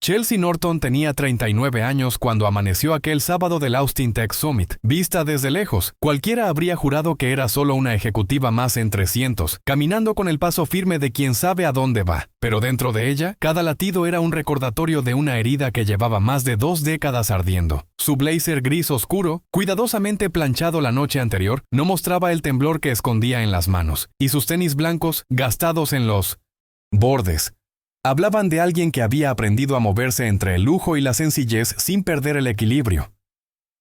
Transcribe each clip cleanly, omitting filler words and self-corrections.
Chelsea Norton tenía 39 años cuando amaneció aquel sábado del Austin Tech Summit. Vista desde lejos, cualquiera habría jurado que era solo una ejecutiva más entre cientos, caminando con el paso firme de quien sabe a dónde va. Pero dentro de ella, cada latido era un recordatorio de una herida que llevaba más de 2 décadas ardiendo. Su blazer gris oscuro, cuidadosamente planchado la noche anterior, no mostraba el temblor que escondía en las manos, y sus tenis blancos, gastados en los bordes, hablaban de alguien que había aprendido a moverse entre el lujo y la sencillez sin perder el equilibrio.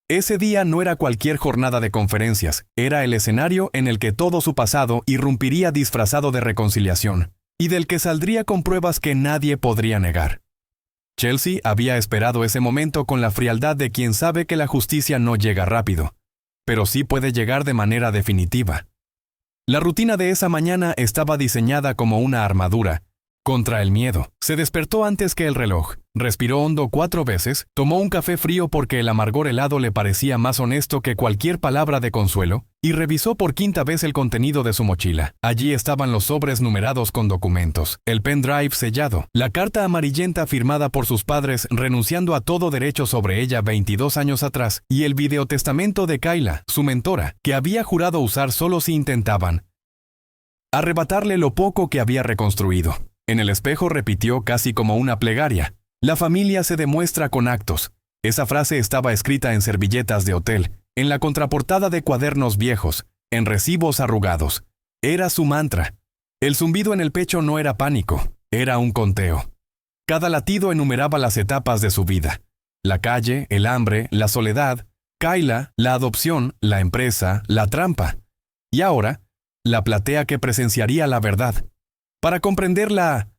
Ese día no era cualquier jornada de conferencias, era el escenario en el que todo su pasado irrumpiría disfrazado de reconciliación, y del que saldría con pruebas que nadie podría negar. Chelsea había esperado ese momento con la frialdad de quien sabe que la justicia no llega rápido, pero sí puede llegar de manera definitiva. La rutina de esa mañana estaba diseñada como una armadura contra el miedo. Se despertó antes que el reloj, respiró hondo 4 veces, tomó un café frío porque el amargor helado le parecía más honesto que cualquier palabra de consuelo, y revisó por 5ª vez el contenido de su mochila. Allí estaban los sobres numerados con documentos, el pendrive sellado, la carta amarillenta firmada por sus padres renunciando a todo derecho sobre ella 22 años atrás, y el videotestamento de Kayla, su mentora, que había jurado usar solo si intentaban arrebatarle lo poco que había reconstruido. En el espejo repitió casi como una plegaria: la familia se demuestra con actos. Esa frase estaba escrita en servilletas de hotel, en la contraportada de cuadernos viejos, en recibos arrugados. Era su mantra. El zumbido en el pecho no era pánico, era un conteo. Cada latido enumeraba las etapas de su vida: la calle, el hambre, la soledad, Kayla, la adopción, la empresa, la trampa. Y ahora, la platea que presenciaría la verdad. Para comprender la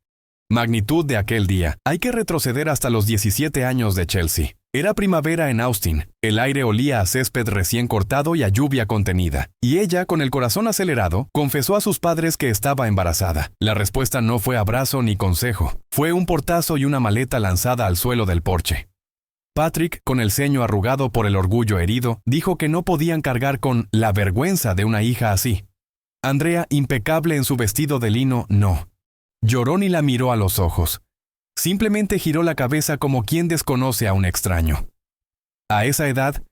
magnitud de aquel día, hay que retroceder hasta los 17 años de Chelsea. Era primavera en Austin, el aire olía a césped recién cortado y a lluvia contenida, y ella, con el corazón acelerado, confesó a sus padres que estaba embarazada. La respuesta no fue abrazo ni consejo, fue un portazo y una maleta lanzada al suelo del porche. Patrick, con el ceño arrugado por el orgullo herido, dijo que no podían cargar con la vergüenza de una hija así. Andrea, impecable en su vestido de lino, no lloró ni la miró a los ojos. Simplemente giró la cabeza como quien desconoce a un extraño. A esa edad,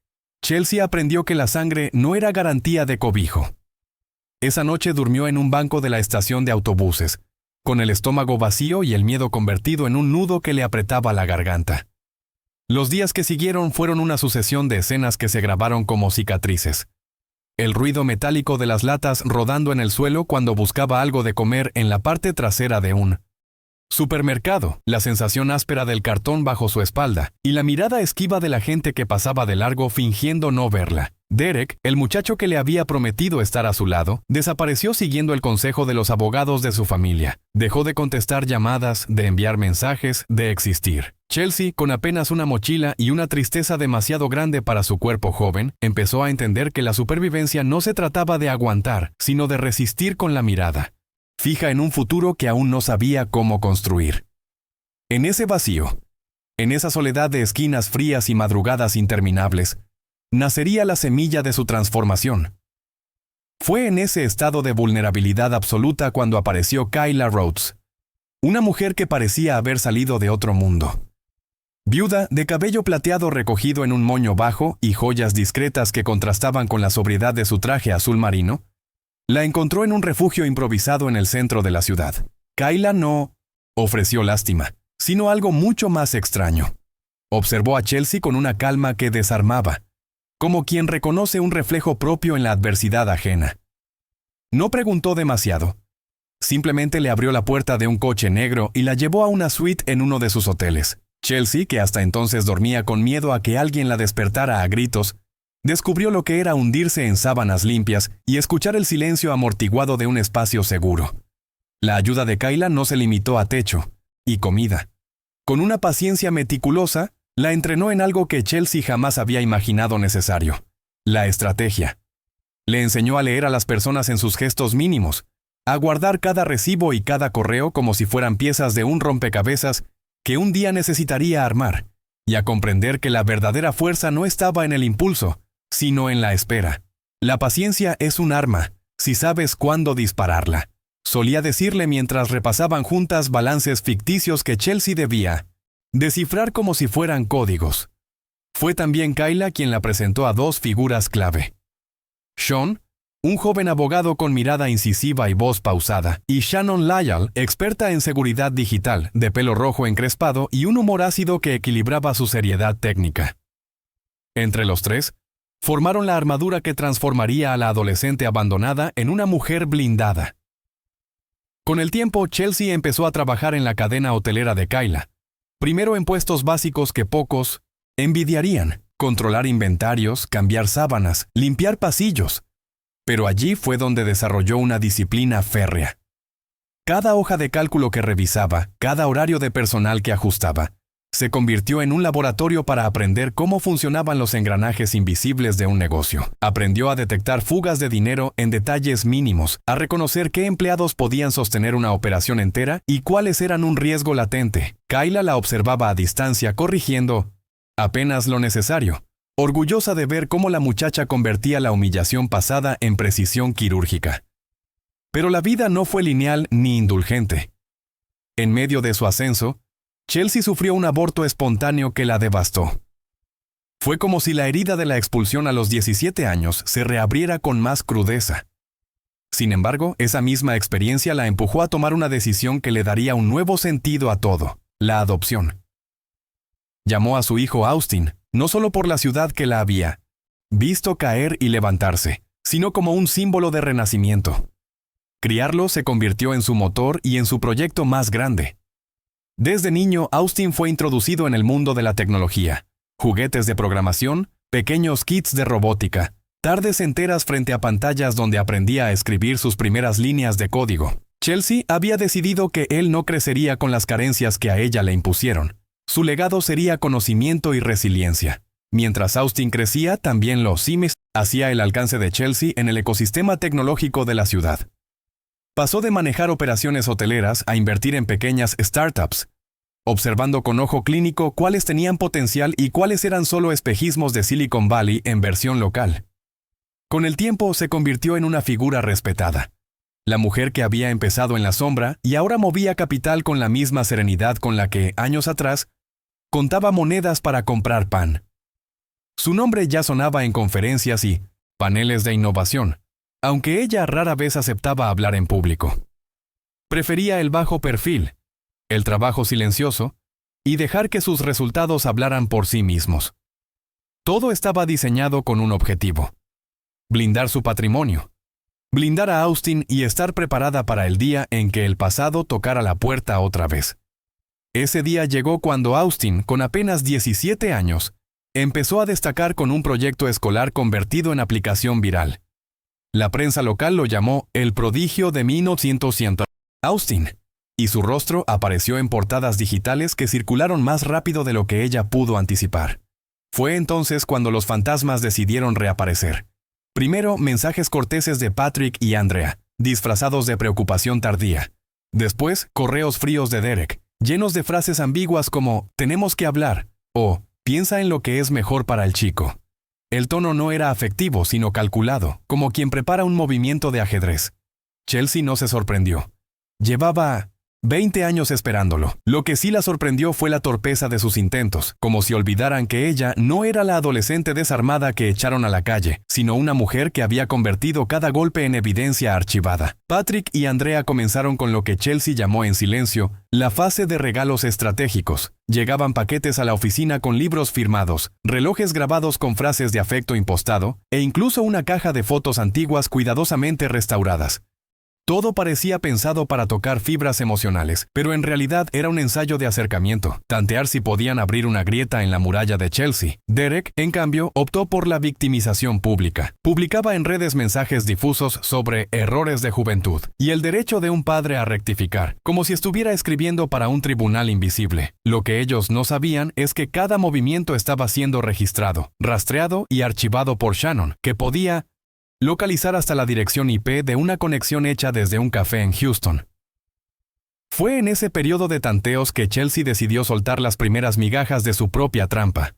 Chelsea aprendió que la sangre no era garantía de cobijo. Esa noche durmió en un banco de la estación de autobuses, con el estómago vacío y el miedo convertido en un nudo que le apretaba la garganta. Los días que siguieron fueron una sucesión de escenas que se grabaron como cicatrices. El ruido metálico de las latas rodando en el suelo cuando buscaba algo de comer en la parte trasera de un supermercado, la sensación áspera del cartón bajo su espalda, y la mirada esquiva de la gente que pasaba de largo fingiendo no verla. Derek, el muchacho que le había prometido estar a su lado, desapareció siguiendo el consejo de los abogados de su familia. Dejó de contestar llamadas, de enviar mensajes, de existir. Chelsea, con apenas una mochila y una tristeza demasiado grande para su cuerpo joven, empezó a entender que la supervivencia no se trataba de aguantar, sino de resistir con la mirada fija en un futuro que aún no sabía cómo construir. En ese vacío, en esa soledad de esquinas frías y madrugadas interminables, nacería la semilla de su transformación. Fue en ese estado de vulnerabilidad absoluta cuando apareció Kayla Rhodes, una mujer que parecía haber salido de otro mundo. Viuda, de cabello plateado recogido en un moño bajo y joyas discretas que contrastaban con la sobriedad de su traje azul marino, la encontró en un refugio improvisado en el centro de la ciudad. Kayla no ofreció lástima, sino algo mucho más extraño. Observó a Chelsea con una calma que desarmaba, como quien reconoce un reflejo propio en la adversidad ajena. No preguntó demasiado. Simplemente le abrió la puerta de un coche negro y la llevó a una suite en uno de sus hoteles. Chelsea, que hasta entonces dormía con miedo a que alguien la despertara a gritos, descubrió lo que era hundirse en sábanas limpias y escuchar el silencio amortiguado de un espacio seguro. La ayuda de Kayla no se limitó a techo y comida. Con una paciencia meticulosa, la entrenó en algo que Chelsea jamás había imaginado necesario: la estrategia. Le enseñó a leer a las personas en sus gestos mínimos, a guardar cada recibo y cada correo como si fueran piezas de un rompecabezas que un día necesitaría armar, y a comprender que la verdadera fuerza no estaba en el impulso, sino en la espera. La paciencia es un arma, si sabes cuándo dispararla, solía decirle mientras repasaban juntas balances ficticios que Chelsea debía descifrar como si fueran códigos. Fue también Kayla quien la presentó a dos figuras clave. Sean, un joven abogado con mirada incisiva y voz pausada, y Shannon Lyall, experta en seguridad digital, de pelo rojo encrespado y un humor ácido que equilibraba su seriedad técnica. Entre los tres, formaron la armadura que transformaría a la adolescente abandonada en una mujer blindada. Con el tiempo, Chelsea empezó a trabajar en la cadena hotelera de Kayla, primero en puestos básicos que pocos envidiarían: controlar inventarios, cambiar sábanas, limpiar pasillos. Pero allí fue donde desarrolló una disciplina férrea. Cada hoja de cálculo que revisaba, cada horario de personal que ajustaba, se convirtió en un laboratorio para aprender cómo funcionaban los engranajes invisibles de un negocio. Aprendió a detectar fugas de dinero en detalles mínimos, a reconocer qué empleados podían sostener una operación entera y cuáles eran un riesgo latente. Kayla la observaba a distancia, corrigiendo apenas lo necesario, orgullosa de ver cómo la muchacha convertía la humillación pasada en precisión quirúrgica. Pero la vida no fue lineal ni indulgente. En medio de su ascenso, Chelsea sufrió un aborto espontáneo que la devastó. Fue como si la herida de la expulsión a los 17 años se reabriera con más crudeza. Sin embargo, esa misma experiencia la empujó a tomar una decisión que le daría un nuevo sentido a todo: la adopción. Llamó a su hijo Austin, no solo por la ciudad que la había visto caer y levantarse, sino como un símbolo de renacimiento. Criarlo se convirtió en su motor y en su proyecto más grande. Desde niño, Austin fue introducido en el mundo de la tecnología: juguetes de programación, pequeños kits de robótica, tardes enteras frente a pantallas donde aprendía a escribir sus primeras líneas de código. Chelsea había decidido que él no crecería con las carencias que a ella le impusieron. Su legado sería conocimiento y resiliencia. Mientras Austin crecía, también los sims hacía el alcance de Chelsea en el ecosistema tecnológico de la ciudad. Pasó de manejar operaciones hoteleras a invertir en pequeñas startups, observando con ojo clínico cuáles tenían potencial y cuáles eran solo espejismos de Silicon Valley en versión local. Con el tiempo se convirtió en una figura respetada. La mujer que había empezado en la sombra y ahora movía capital con la misma serenidad con la que, años atrás, contaba monedas para comprar pan. Su nombre ya sonaba en conferencias y paneles de innovación, aunque ella rara vez aceptaba hablar en público. Prefería el bajo perfil, el trabajo silencioso y dejar que sus resultados hablaran por sí mismos. Todo estaba diseñado con un objetivo: blindar su patrimonio, blindar a Austin y estar preparada para el día en que el pasado tocara la puerta otra vez. Ese día llegó cuando Austin, con apenas 17 años, empezó a destacar con un proyecto escolar convertido en aplicación viral. La prensa local lo llamó el prodigio de 1900. Austin, y su rostro apareció en portadas digitales que circularon más rápido de lo que ella pudo anticipar. Fue entonces cuando los fantasmas decidieron reaparecer. Primero, mensajes corteses de Patrick y Andrea, disfrazados de preocupación tardía. Después, correos fríos de Derek, llenos de frases ambiguas como «tenemos que hablar» o «piensa en lo que es mejor para el chico». El tono no era afectivo, sino calculado, como quien prepara un movimiento de ajedrez. Chelsea no se sorprendió. Llevaba 20 años esperándolo. Lo que sí la sorprendió fue la torpeza de sus intentos, como si olvidaran que ella no era la adolescente desarmada que echaron a la calle, sino una mujer que había convertido cada golpe en evidencia archivada. Patrick y Andrea comenzaron con lo que Chelsea llamó en silencio la fase de regalos estratégicos. Llegaban paquetes a la oficina con libros firmados, relojes grabados con frases de afecto impostado, e incluso una caja de fotos antiguas cuidadosamente restauradas. Todo parecía pensado para tocar fibras emocionales, pero en realidad era un ensayo de acercamiento, tantear si podían abrir una grieta en la muralla de Chelsea. Derek, en cambio, optó por la victimización pública. Publicaba en redes mensajes difusos sobre errores de juventud y el derecho de un padre a rectificar, como si estuviera escribiendo para un tribunal invisible. Lo que ellos no sabían es que cada movimiento estaba siendo registrado, rastreado y archivado por Shannon, que podía localizar hasta la dirección IP de una conexión hecha desde un café en Houston. Fue en ese periodo de tanteos que Chelsea decidió soltar las primeras migajas de su propia trampa.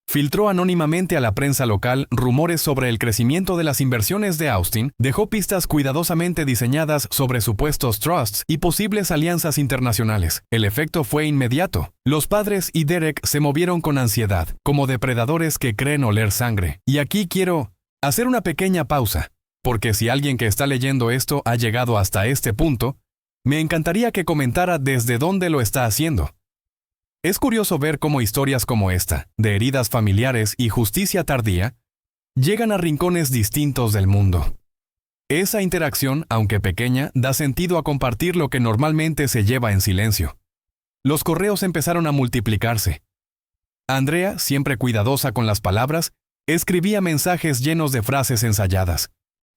Filtró anónimamente a la prensa local rumores sobre el crecimiento de las inversiones de Austin, dejó pistas cuidadosamente diseñadas sobre supuestos trusts y posibles alianzas internacionales. El efecto fue inmediato. Los padres y Derek se movieron con ansiedad, como depredadores que creen oler sangre. Y aquí quiero hacer una pequeña pausa, porque si alguien que está leyendo esto ha llegado hasta este punto, me encantaría que comentara desde dónde lo está haciendo. Es curioso ver cómo historias como esta, de heridas familiares y justicia tardía, llegan a rincones distintos del mundo. Esa interacción, aunque pequeña, da sentido a compartir lo que normalmente se lleva en silencio. Los correos empezaron a multiplicarse. Andrea, siempre cuidadosa con las palabras, escribía mensajes llenos de frases ensayadas.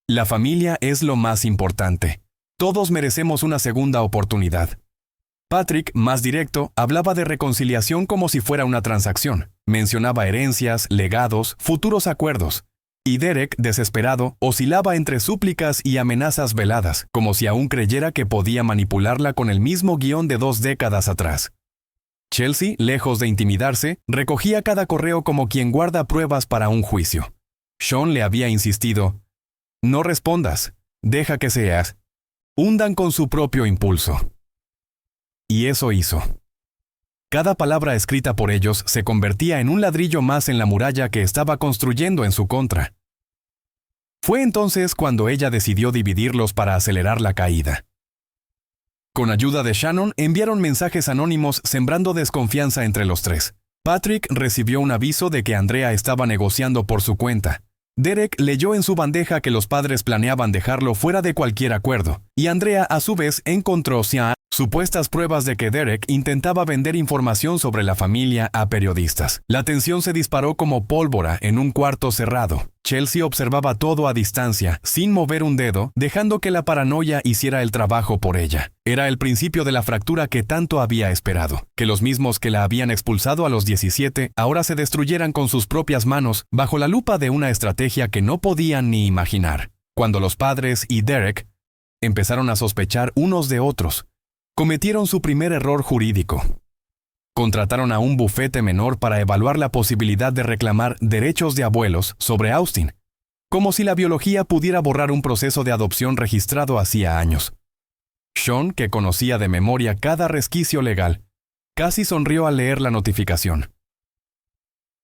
La familia es lo más importante. Todos merecemos una segunda oportunidad. Patrick, más directo, hablaba de reconciliación como si fuera una transacción. Mencionaba herencias, legados, futuros acuerdos. Y Derek, desesperado, oscilaba entre súplicas y amenazas veladas, como si aún creyera que podía manipularla con el mismo guión de 2 décadas atrás. Chelsea, lejos de intimidarse, recogía cada correo como quien guarda pruebas para un juicio. Sean le había insistido: «No respondas, deja que seas. Hundan con su propio impulso». Y eso hizo. Cada palabra escrita por ellos se convertía en un ladrillo más en la muralla que estaba construyendo en su contra. Fue entonces cuando ella decidió dividirlos para acelerar la caída. Con ayuda de Shannon, enviaron mensajes anónimos sembrando desconfianza entre los tres. Patrick recibió un aviso de que Andrea estaba negociando por su cuenta. Derek leyó en su bandeja que los padres planeaban dejarlo fuera de cualquier acuerdo, y Andrea a su vez encontró supuestas pruebas de que Derek intentaba vender información sobre la familia a periodistas. La tensión se disparó como pólvora en un cuarto cerrado. Chelsea observaba todo a distancia, sin mover un dedo, dejando que la paranoia hiciera el trabajo por ella. Era el principio de la fractura que tanto había esperado, que los mismos que la habían expulsado a los 17 ahora se destruyeran con sus propias manos bajo la lupa de una estrategia que no podían ni imaginar. Cuando los padres y Derek empezaron a sospechar unos de otros, cometieron su primer error jurídico. Contrataron a un bufete menor para evaluar la posibilidad de reclamar derechos de abuelos sobre Austin, como si la biología pudiera borrar un proceso de adopción registrado hacía años. Sean, que conocía de memoria cada resquicio legal, casi sonrió al leer la notificación.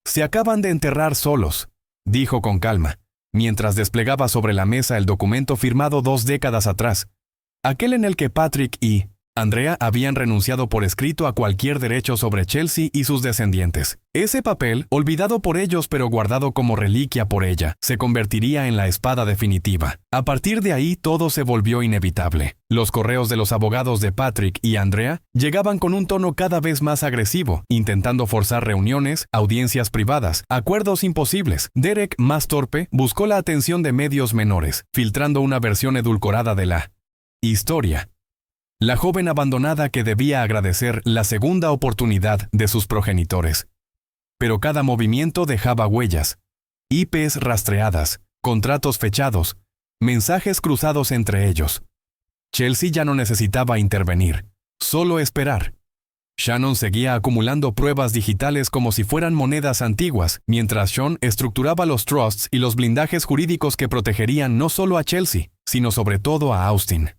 «Se acaban de enterrar solos», dijo con calma, mientras desplegaba sobre la mesa el documento firmado 2 décadas atrás, aquel en el que Patrick y Andrea habían renunciado por escrito a cualquier derecho sobre Chelsea y sus descendientes. Ese papel, olvidado por ellos pero guardado como reliquia por ella, se convertiría en la espada definitiva. A partir de ahí todo se volvió inevitable. Los correos de los abogados de Patrick y Andrea llegaban con un tono cada vez más agresivo, intentando forzar reuniones, audiencias privadas, acuerdos imposibles. Derek, más torpe, buscó la atención de medios menores, filtrando una versión edulcorada de la historia. La joven abandonada que debía agradecer la segunda oportunidad de sus progenitores. Pero cada movimiento dejaba huellas, IPs rastreadas, contratos fechados, mensajes cruzados entre ellos. Chelsea ya no necesitaba intervenir, solo esperar. Shannon seguía acumulando pruebas digitales como si fueran monedas antiguas, mientras Sean estructuraba los trusts y los blindajes jurídicos que protegerían no solo a Chelsea, sino sobre todo a Austin.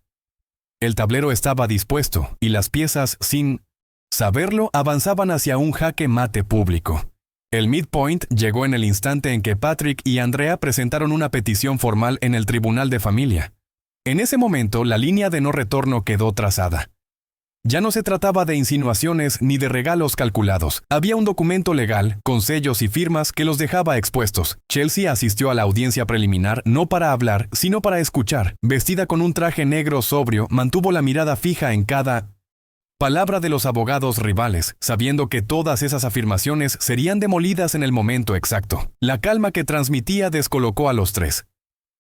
El tablero estaba dispuesto, y las piezas, sin saberlo, avanzaban hacia un jaque mate público. El midpoint llegó en el instante en que Patrick y Andrea presentaron una petición formal en el Tribunal de Familia. En ese momento, la línea de no retorno quedó trazada. Ya no se trataba de insinuaciones ni de regalos calculados. Había un documento legal, con sellos y firmas, que los dejaba expuestos. Chelsea asistió a la audiencia preliminar no para hablar, sino para escuchar. Vestida con un traje negro sobrio, mantuvo la mirada fija en cada palabra de los abogados rivales, sabiendo que todas esas afirmaciones serían demolidas en el momento exacto. La calma que transmitía descolocó a los tres.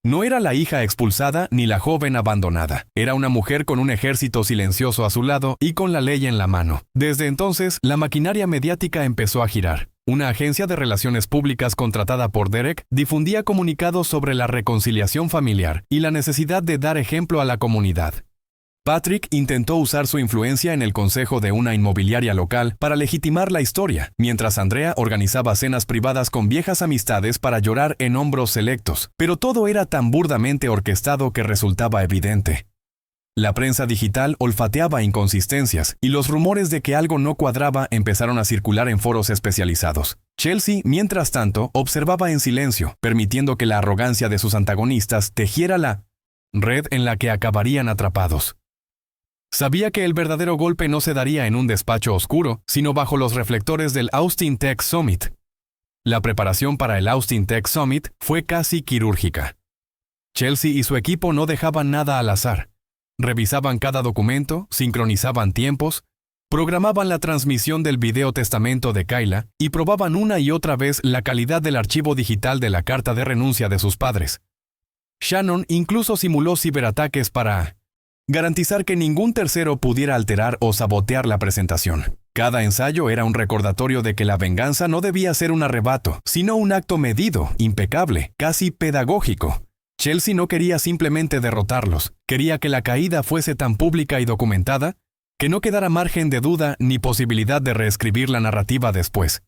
No era la hija expulsada ni la joven abandonada. Era una mujer con un ejército silencioso a su lado y con la ley en la mano. Desde entonces, la maquinaria mediática empezó a girar. Una agencia de relaciones públicas contratada por Derek difundía comunicados sobre la reconciliación familiar y la necesidad de dar ejemplo a la comunidad. Patrick intentó usar su influencia en el consejo de una inmobiliaria local para legitimar la historia, mientras Andrea organizaba cenas privadas con viejas amistades para llorar en hombros selectos, pero todo era tan burdamente orquestado que resultaba evidente. La prensa digital olfateaba inconsistencias, y los rumores de que algo no cuadraba empezaron a circular en foros especializados. Chelsea, mientras tanto, observaba en silencio, permitiendo que la arrogancia de sus antagonistas tejiera la red en la que acabarían atrapados. Sabía que el verdadero golpe no se daría en un despacho oscuro, sino bajo los reflectores del Austin Tech Summit. La preparación para el Austin Tech Summit fue casi quirúrgica. Chelsea y su equipo no dejaban nada al azar. Revisaban cada documento, sincronizaban tiempos, programaban la transmisión del video testamento de Kayla y probaban una y otra vez la calidad del archivo digital de la carta de renuncia de sus padres. Shannon incluso simuló ciberataques para garantizar que ningún tercero pudiera alterar o sabotear la presentación. Cada ensayo era un recordatorio de que la venganza no debía ser un arrebato, sino un acto medido, impecable, casi pedagógico. Chelsea no quería simplemente derrotarlos, quería que la caída fuese tan pública y documentada que no quedara margen de duda ni posibilidad de reescribir la narrativa después.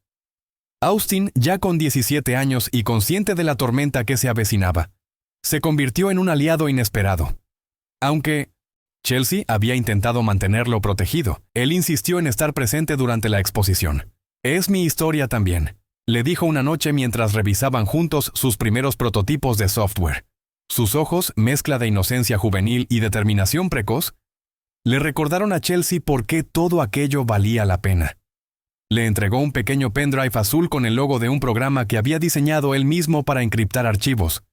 Austin, ya con 17 años y consciente de la tormenta que se avecinaba, se convirtió en un aliado inesperado. Aunque Chelsea había intentado mantenerlo protegido, él insistió en estar presente durante la exposición. «Es mi historia también», le dijo una noche mientras revisaban juntos sus primeros prototipos de software. Sus ojos, mezcla de inocencia juvenil y determinación precoz, le recordaron a Chelsea por qué todo aquello valía la pena. Le entregó un pequeño pendrive azul con el logo de un programa que había diseñado él mismo para encriptar archivos.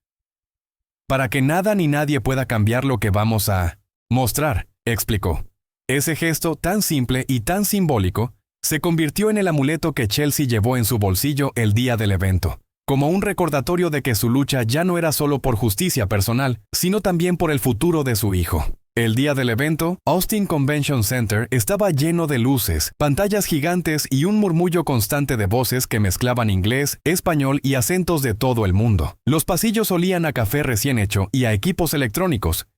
«Para que nada ni nadie pueda cambiar lo que vamos a mostrar», explicó. Ese gesto tan simple y tan simbólico se convirtió en el amuleto que Chelsea llevó en su bolsillo el día del evento, como un recordatorio de que su lucha ya no era solo por justicia personal, sino también por el futuro de su hijo. El día del evento, Austin Convention Center estaba lleno de luces, pantallas gigantes y un murmullo constante de voces que mezclaban inglés, español y acentos de todo el mundo. Los pasillos olían a café recién hecho y a equipos electrónicos,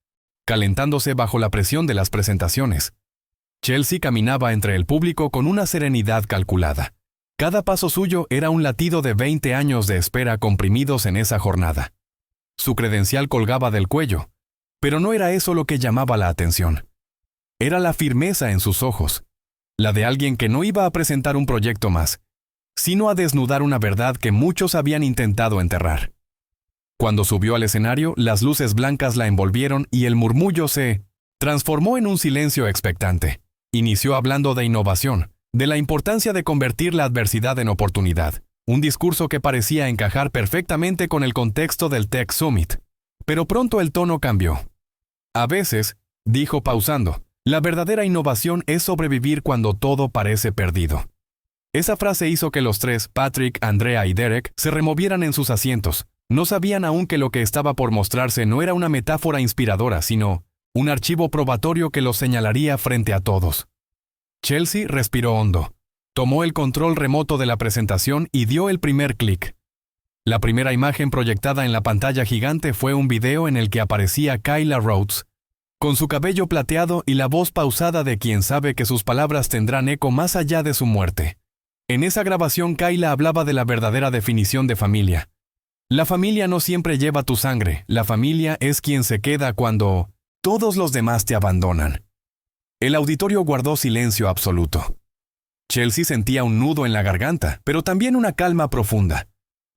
calentándose bajo la presión de las presentaciones. Chelsea caminaba entre el público con una serenidad calculada. Cada paso suyo era un latido de 20 años de espera comprimidos en esa jornada. Su credencial colgaba del cuello, pero no era eso lo que llamaba la atención. Era la firmeza en sus ojos, la de alguien que no iba a presentar un proyecto más, sino a desnudar una verdad que muchos habían intentado enterrar. Cuando subió al escenario, las luces blancas la envolvieron y el murmullo se transformó en un silencio expectante. Inició hablando de innovación, de la importancia de convertir la adversidad en oportunidad, un discurso que parecía encajar perfectamente con el contexto del Tech Summit. Pero pronto el tono cambió. «A veces», dijo pausando, «la verdadera innovación es sobrevivir cuando todo parece perdido». Esa frase hizo que los tres, Patrick, Andrea y Derek, se removieran en sus asientos. No sabían aún que lo que estaba por mostrarse no era una metáfora inspiradora, sino un archivo probatorio que los señalaría frente a todos. Chelsea respiró hondo, tomó el control remoto de la presentación y dio el primer clic. La primera imagen proyectada en la pantalla gigante fue un video en el que aparecía Kayla Rhodes, con su cabello plateado y la voz pausada de quien sabe que sus palabras tendrán eco más allá de su muerte. En esa grabación Kayla hablaba de la verdadera definición de familia. La familia no siempre lleva tu sangre, la familia es quien se queda cuando todos los demás te abandonan. El auditorio guardó silencio absoluto. Chelsea sentía un nudo en la garganta, pero también una calma profunda.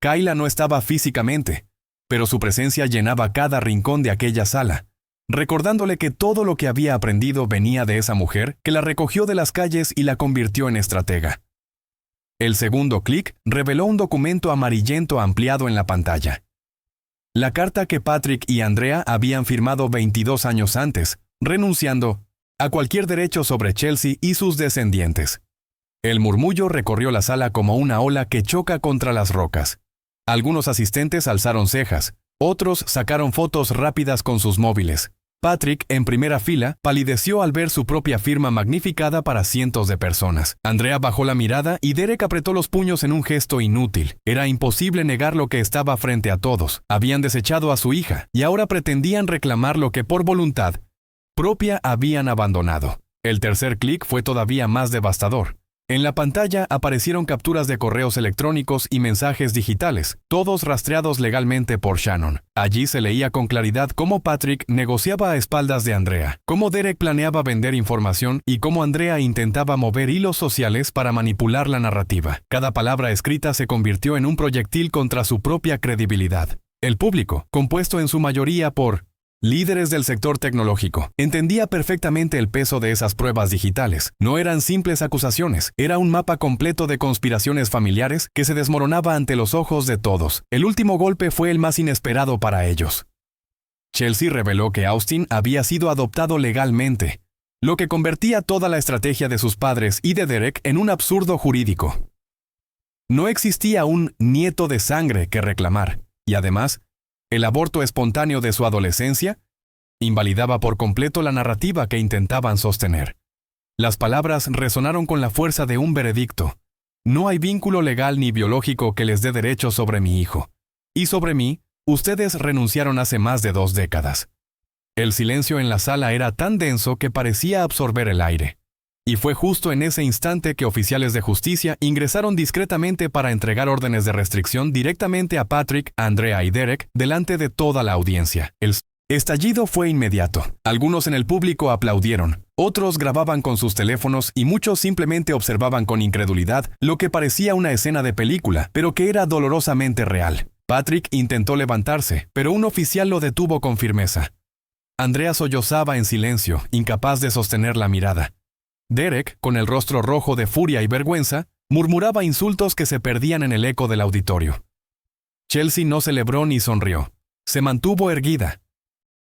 Kayla no estaba físicamente, pero su presencia llenaba cada rincón de aquella sala, recordándole que todo lo que había aprendido venía de esa mujer que la recogió de las calles y la convirtió en estratega. El segundo clic reveló un documento amarillento ampliado en la pantalla. La carta que Patrick y Andrea habían firmado 22 años antes, renunciando a cualquier derecho sobre Chelsea y sus descendientes. El murmullo recorrió la sala como una ola que choca contra las rocas. Algunos asistentes alzaron cejas, otros sacaron fotos rápidas con sus móviles. Patrick, en primera fila, palideció al ver su propia firma magnificada para cientos de personas. Andrea bajó la mirada y Derek apretó los puños en un gesto inútil. Era imposible negar lo que estaba frente a todos. Habían desechado a su hija y ahora pretendían reclamar lo que por voluntad propia habían abandonado. El tercer clic fue todavía más devastador. En la pantalla aparecieron capturas de correos electrónicos y mensajes digitales, todos rastreados legalmente por Shannon. Allí se leía con claridad cómo Patrick negociaba a espaldas de Andrea, cómo Derek planeaba vender información y cómo Andrea intentaba mover hilos sociales para manipular la narrativa. Cada palabra escrita se convirtió en un proyectil contra su propia credibilidad. El público, compuesto en su mayoría por líderes del sector tecnológico, entendía perfectamente el peso de esas pruebas digitales. No eran simples acusaciones, era un mapa completo de conspiraciones familiares que se desmoronaba ante los ojos de todos. El último golpe fue el más inesperado para ellos. Chelsea reveló que Austin había sido adoptado legalmente, lo que convertía toda la estrategia de sus padres y de Derek en un absurdo jurídico. No existía un nieto de sangre que reclamar, y además, el aborto espontáneo de su adolescencia invalidaba por completo la narrativa que intentaban sostener. Las palabras resonaron con la fuerza de un veredicto. No hay vínculo legal ni biológico que les dé derecho sobre mi hijo. Y sobre mí, ustedes renunciaron hace más de 2 décadas. El silencio en la sala era tan denso que parecía absorber el aire. Y fue justo en ese instante que oficiales de justicia ingresaron discretamente para entregar órdenes de restricción directamente a Patrick, Andrea y Derek delante de toda la audiencia. El estallido fue inmediato. Algunos en el público aplaudieron, otros grababan con sus teléfonos y muchos simplemente observaban con incredulidad lo que parecía una escena de película, pero que era dolorosamente real. Patrick intentó levantarse, pero un oficial lo detuvo con firmeza. Andrea sollozaba en silencio, incapaz de sostener la mirada. Derek, con el rostro rojo de furia y vergüenza, murmuraba insultos que se perdían en el eco del auditorio. Chelsea no celebró ni sonrió. Se mantuvo erguida,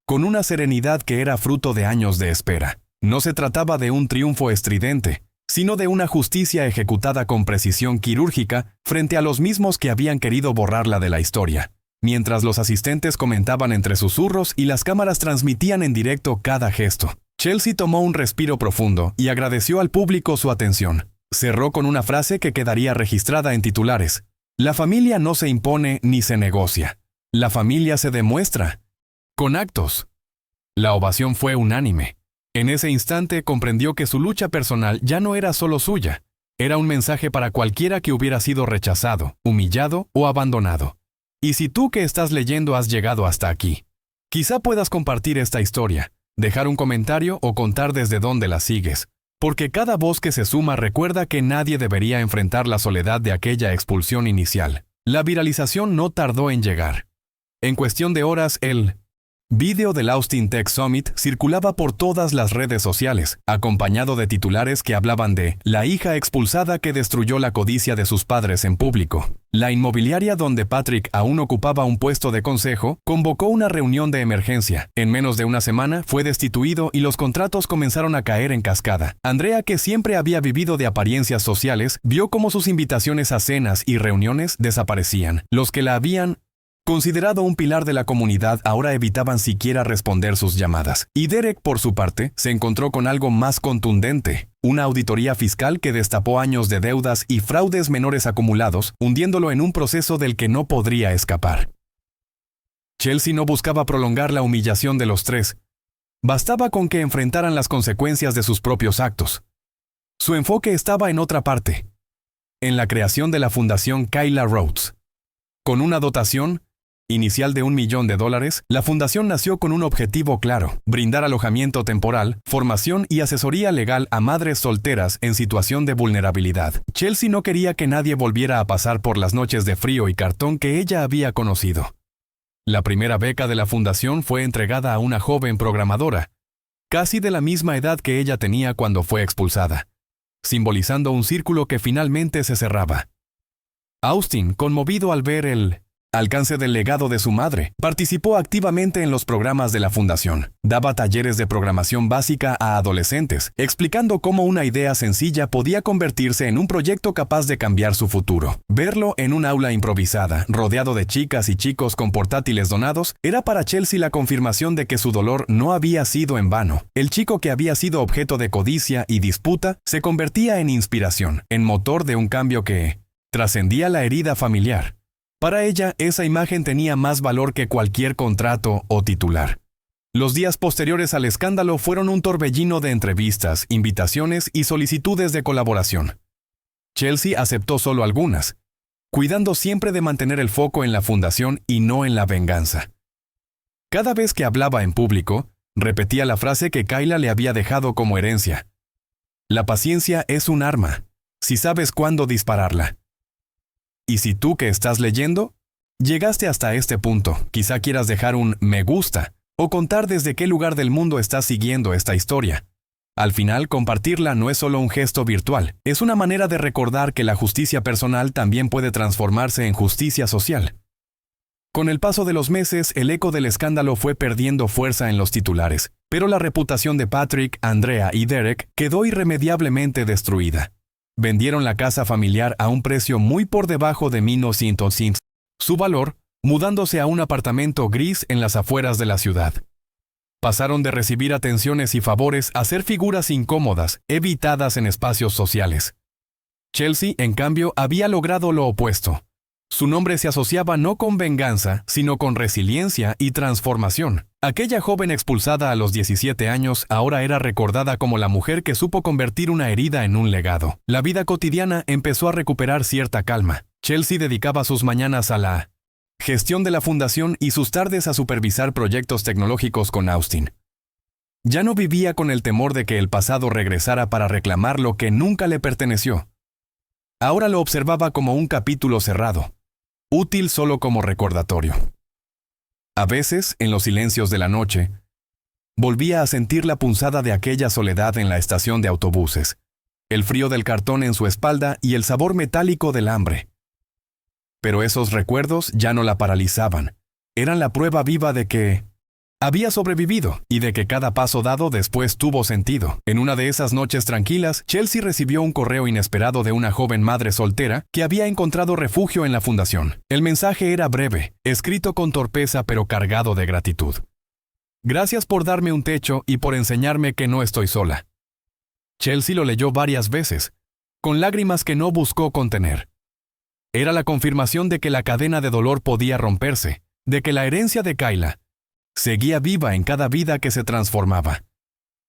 con una serenidad que era fruto de años de espera. No se trataba de un triunfo estridente, sino de una justicia ejecutada con precisión quirúrgica frente a los mismos que habían querido borrarla de la historia. Mientras los asistentes comentaban entre susurros y las cámaras transmitían en directo cada gesto, Chelsea tomó un respiro profundo y agradeció al público su atención. Cerró con una frase que quedaría registrada en titulares. La familia no se impone ni se negocia. La familia se demuestra. Con actos. La ovación fue unánime. En ese instante comprendió que su lucha personal ya no era solo suya. Era un mensaje para cualquiera que hubiera sido rechazado, humillado o abandonado. Y si tú que estás leyendo has llegado hasta aquí, quizá puedas compartir esta historia, dejar un comentario o contar desde dónde la sigues, porque cada voz que se suma recuerda que nadie debería enfrentar la soledad de aquella expulsión inicial. La viralización no tardó en llegar. En cuestión de horas, el vídeo del Austin Tech Summit circulaba por todas las redes sociales, acompañado de titulares que hablaban de la hija expulsada que destruyó la codicia de sus padres en público. La inmobiliaria donde Patrick aún ocupaba un puesto de consejo convocó una reunión de emergencia. En menos de una semana fue destituido y los contratos comenzaron a caer en cascada. Andrea, que siempre había vivido de apariencias sociales, vio cómo sus invitaciones a cenas y reuniones desaparecían. Los que la habían considerado un pilar de la comunidad ahora evitaban siquiera responder sus llamadas. Y Derek, por su parte, se encontró con algo más contundente. Una auditoría fiscal que destapó años de deudas y fraudes menores acumulados, hundiéndolo en un proceso del que no podría escapar. Chelsea no buscaba prolongar la humillación de los tres. Bastaba con que enfrentaran las consecuencias de sus propios actos. Su enfoque estaba en otra parte. En la creación de la Fundación Kayla Rhodes. Con una dotación inicial de $1 millón, la fundación nació con un objetivo claro: brindar alojamiento temporal, formación y asesoría legal a madres solteras en situación de vulnerabilidad. Chelsea no quería que nadie volviera a pasar por las noches de frío y cartón que ella había conocido. La primera beca de la fundación fue entregada a una joven programadora, casi de la misma edad que ella tenía cuando fue expulsada, simbolizando un círculo que finalmente se cerraba. Austin, conmovido al ver el alcance del legado de su madre, participó activamente en los programas de la fundación. Daba talleres de programación básica a adolescentes, explicando cómo una idea sencilla podía convertirse en un proyecto capaz de cambiar su futuro. Verlo en un aula improvisada, rodeado de chicas y chicos con portátiles donados, era para Chelsea la confirmación de que su dolor no había sido en vano. El chico que había sido objeto de codicia y disputa se convertía en inspiración, en motor de un cambio que trascendía la herida familiar. Para ella, esa imagen tenía más valor que cualquier contrato o titular. Los días posteriores al escándalo fueron un torbellino de entrevistas, invitaciones y solicitudes de colaboración. Chelsea aceptó solo algunas, cuidando siempre de mantener el foco en la fundación y no en la venganza. Cada vez que hablaba en público, repetía la frase que Kayla le había dejado como herencia. La paciencia es un arma, si sabes cuándo dispararla. Y si tú que estás leyendo, llegaste hasta este punto, quizá quieras dejar un me gusta o contar desde qué lugar del mundo estás siguiendo esta historia. Al final, compartirla no es solo un gesto virtual, es una manera de recordar que la justicia personal también puede transformarse en justicia social. Con el paso de los meses, el eco del escándalo fue perdiendo fuerza en los titulares, pero la reputación de Patrick, Andrea y Derek quedó irremediablemente destruida. Vendieron la casa familiar a un precio muy por debajo de $1,900, su valor, mudándose a un apartamento gris en las afueras de la ciudad. Pasaron de recibir atenciones y favores a ser figuras incómodas, evitadas en espacios sociales. Chelsea, en cambio, había logrado lo opuesto. Su nombre se asociaba no con venganza, sino con resiliencia y transformación. Aquella joven expulsada a los 17 años ahora era recordada como la mujer que supo convertir una herida en un legado. La vida cotidiana empezó a recuperar cierta calma. Chelsea dedicaba sus mañanas a la gestión de la fundación y sus tardes a supervisar proyectos tecnológicos con Austin. Ya no vivía con el temor de que el pasado regresara para reclamar lo que nunca le perteneció. Ahora lo observaba como un capítulo cerrado, útil solo como recordatorio. A veces, en los silencios de la noche, volvía a sentir la punzada de aquella soledad en la estación de autobuses, el frío del cartón en su espalda y el sabor metálico del hambre. Pero esos recuerdos ya no la paralizaban. Eran la prueba viva de que había sobrevivido y de que cada paso dado después tuvo sentido. En una de esas noches tranquilas, Chelsea recibió un correo inesperado de una joven madre soltera que había encontrado refugio en la fundación. El mensaje era breve, escrito con torpeza pero cargado de gratitud. Gracias por darme un techo y por enseñarme que no estoy sola. Chelsea lo leyó varias veces, con lágrimas que no buscó contener. Era la confirmación de que la cadena de dolor podía romperse, de que la herencia de Kayla seguía viva en cada vida que se transformaba.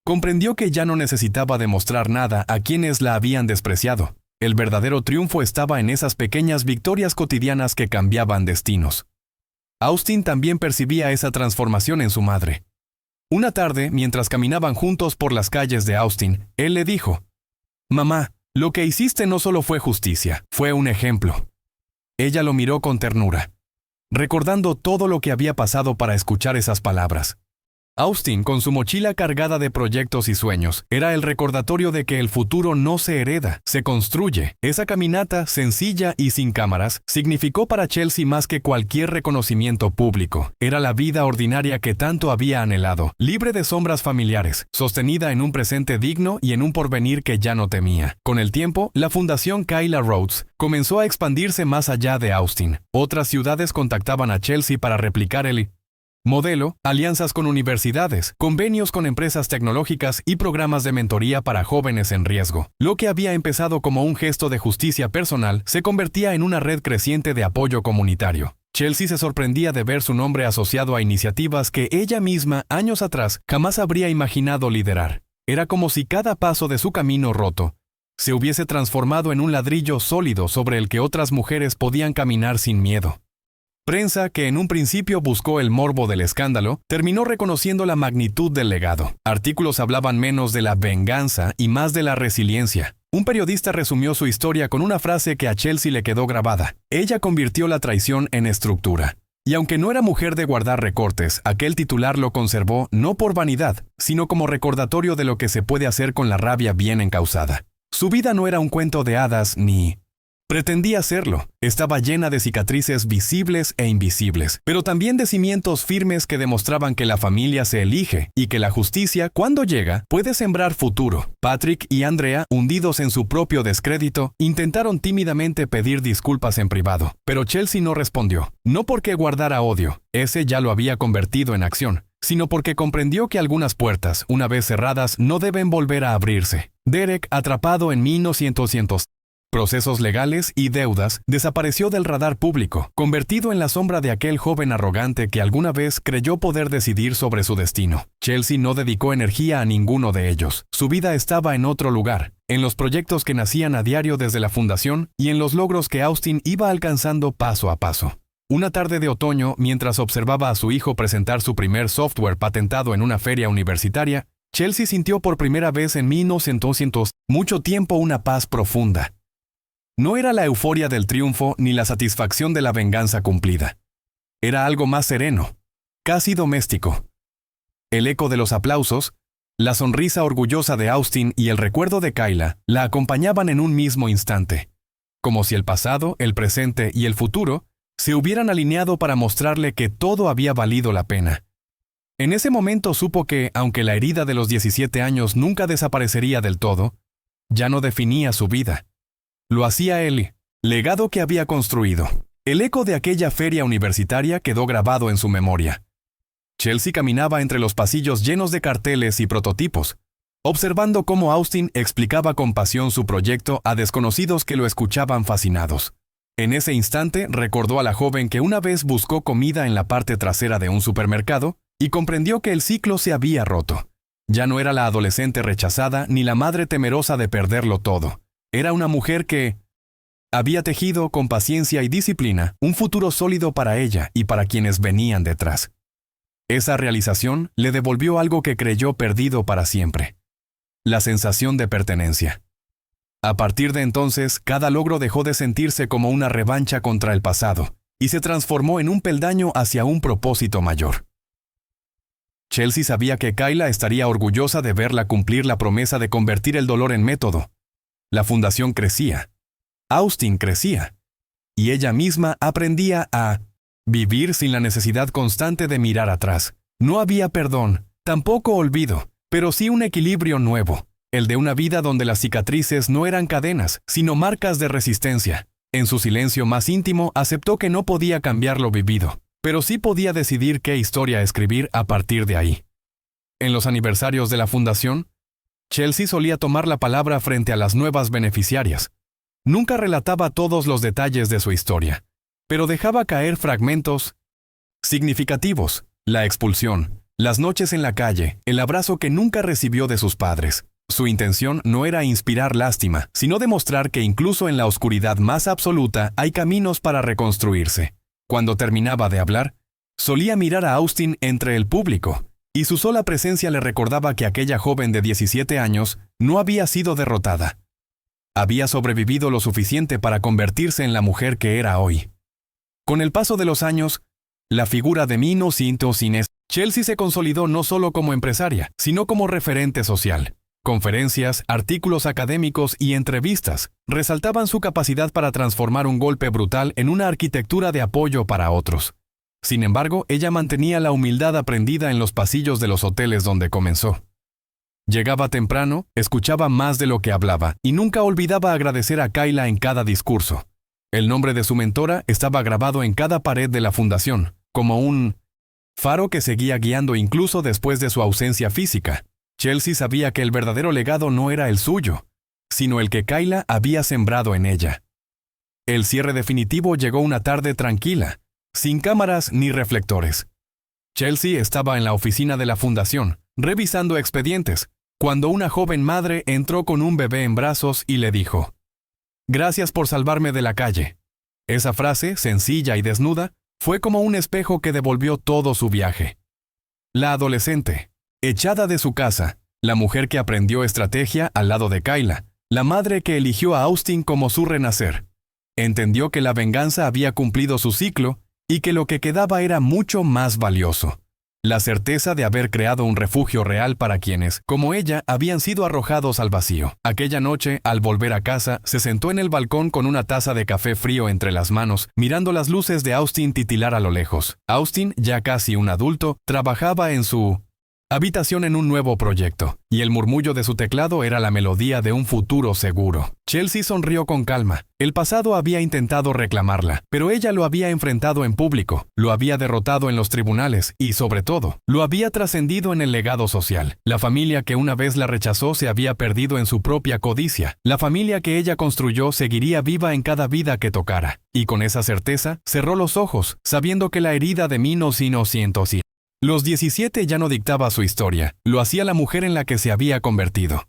Comprendió que ya no necesitaba demostrar nada a quienes la habían despreciado. El verdadero triunfo estaba en esas pequeñas victorias cotidianas que cambiaban destinos. Austin también percibía esa transformación en su madre. Una tarde, mientras caminaban juntos por las calles de Austin, él le dijo: «Mamá, lo que hiciste no solo fue justicia, fue un ejemplo». Ella lo miró con ternura, recordando todo lo que había pasado para escuchar esas palabras. Austin, con su mochila cargada de proyectos y sueños, era el recordatorio de que el futuro no se hereda, se construye. Esa caminata, sencilla y sin cámaras, significó para Chelsea más que cualquier reconocimiento público. Era la vida ordinaria que tanto había anhelado, libre de sombras familiares, sostenida en un presente digno y en un porvenir que ya no temía. Con el tiempo, la Fundación Kayla Rhodes comenzó a expandirse más allá de Austin. Otras ciudades contactaban a Chelsea para replicar el modelo, alianzas con universidades, convenios con empresas tecnológicas y programas de mentoría para jóvenes en riesgo. Lo que había empezado como un gesto de justicia personal se convertía en una red creciente de apoyo comunitario. Chelsea se sorprendía de ver su nombre asociado a iniciativas que ella misma, años atrás, jamás habría imaginado liderar. Era como si cada paso de su camino roto se hubiese transformado en un ladrillo sólido sobre el que otras mujeres podían caminar sin miedo. Prensa, que en un principio buscó el morbo del escándalo, terminó reconociendo la magnitud del legado. Artículos hablaban menos de la venganza y más de la resiliencia. Un periodista resumió su historia con una frase que a Chelsea le quedó grabada: «Ella convirtió la traición en estructura». Y aunque no era mujer de guardar recortes, aquel titular lo conservó no por vanidad, sino como recordatorio de lo que se puede hacer con la rabia bien encausada. Su vida no era un cuento de hadas ni pretendía serlo. Estaba llena de cicatrices visibles e invisibles, pero también de cimientos firmes que demostraban que la familia se elige y que la justicia, cuando llega, puede sembrar futuro. Patrick y Andrea, hundidos en su propio descrédito, intentaron tímidamente pedir disculpas en privado, pero Chelsea no respondió. No porque guardara odio, ese ya lo había convertido en acción, sino porque comprendió que algunas puertas, una vez cerradas, no deben volver a abrirse. Derek, atrapado en 1900, procesos legales y deudas, desapareció del radar público, convertido en la sombra de aquel joven arrogante que alguna vez creyó poder decidir sobre su destino. Chelsea no dedicó energía a ninguno de ellos. Su vida estaba en otro lugar, en los proyectos que nacían a diario desde la fundación y en los logros que Austin iba alcanzando paso a paso. Una tarde de otoño, mientras observaba a su hijo presentar su primer software patentado en una feria universitaria, Chelsea sintió por primera vez en 1900 mucho tiempo una paz profunda. No era la euforia del triunfo ni la satisfacción de la venganza cumplida. Era algo más sereno, casi doméstico. El eco de los aplausos, la sonrisa orgullosa de Austin y el recuerdo de Kayla la acompañaban en un mismo instante, como si el pasado, el presente y el futuro se hubieran alineado para mostrarle que todo había valido la pena. En ese momento supo que, aunque la herida de los 17 años nunca desaparecería del todo, ya no definía su vida. Lo hacía él, legado que había construido. El eco de aquella feria universitaria quedó grabado en su memoria. Chelsea caminaba entre los pasillos llenos de carteles y prototipos, observando cómo Austin explicaba con pasión su proyecto a desconocidos que lo escuchaban fascinados. En ese instante recordó a la joven que una vez buscó comida en la parte trasera de un supermercado y comprendió que el ciclo se había roto. Ya no era la adolescente rechazada ni la madre temerosa de perderlo todo. Era una mujer que había tejido con paciencia y disciplina un futuro sólido para ella y para quienes venían detrás. Esa realización le devolvió algo que creyó perdido para siempre: la sensación de pertenencia. A partir de entonces, cada logro dejó de sentirse como una revancha contra el pasado y se transformó en un peldaño hacia un propósito mayor. Chelsea sabía que Kayla estaría orgullosa de verla cumplir la promesa de convertir el dolor en método. La fundación crecía, Austin crecía, y ella misma aprendía a vivir sin la necesidad constante de mirar atrás. No había perdón, tampoco olvido, pero sí un equilibrio nuevo. El de una vida donde las cicatrices no eran cadenas, sino marcas de resistencia. En su silencio más íntimo aceptó que no podía cambiar lo vivido, pero sí podía decidir qué historia escribir a partir de ahí. En los aniversarios de la fundación, Chelsea solía tomar la palabra frente a las nuevas beneficiarias. Nunca relataba todos los detalles de su historia, pero dejaba caer fragmentos significativos: la expulsión, las noches en la calle, el abrazo que nunca recibió de sus padres. Su intención no era inspirar lástima, sino demostrar que incluso en la oscuridad más absoluta hay caminos para reconstruirse. Cuando terminaba de hablar, solía mirar a Austin entre el público, y su sola presencia le recordaba que aquella joven de 17 años no había sido derrotada. Había sobrevivido lo suficiente para convertirse en la mujer que era hoy. Con el paso de los años, la figura de Chelsea se consolidó no solo como empresaria, sino como referente social. Conferencias, artículos académicos y entrevistas resaltaban su capacidad para transformar un golpe brutal en una arquitectura de apoyo para otros. Sin embargo, ella mantenía la humildad aprendida en los pasillos de los hoteles donde comenzó. Llegaba temprano, escuchaba más de lo que hablaba y nunca olvidaba agradecer a Kayla en cada discurso. El nombre de su mentora estaba grabado en cada pared de la fundación, como un faro que seguía guiando incluso después de su ausencia física. Chelsea sabía que el verdadero legado no era el suyo, sino el que Kayla había sembrado en ella. El cierre definitivo llegó una tarde tranquila, sin cámaras ni reflectores. Chelsea estaba en la oficina de la fundación, revisando expedientes, cuando una joven madre entró con un bebé en brazos y le dijo: «Gracias por salvarme de la calle». Esa frase, sencilla y desnuda, fue como un espejo que devolvió todo su viaje. La adolescente, echada de su casa, la mujer que aprendió estrategia al lado de Kayla, la madre que eligió a Austin como su renacer, entendió que la venganza había cumplido su ciclo y que lo que quedaba era mucho más valioso: la certeza de haber creado un refugio real para quienes, como ella, habían sido arrojados al vacío. Aquella noche, al volver a casa, se sentó en el balcón con una taza de café frío entre las manos, mirando las luces de Austin titilar a lo lejos. Austin, ya casi un adulto, trabajaba en su habitación en un nuevo proyecto, y el murmullo de su teclado era la melodía de un futuro seguro. Chelsea sonrió con calma. El pasado había intentado reclamarla, pero ella lo había enfrentado en público, lo había derrotado en los tribunales y, sobre todo, lo había trascendido en el legado social. La familia que una vez la rechazó se había perdido en su propia codicia. La familia que ella construyó seguiría viva en cada vida que tocara. Y con esa certeza, cerró los ojos, sabiendo que la herida de 1900 Los 17 ya no dictaba su historia, lo hacía la mujer en la que se había convertido.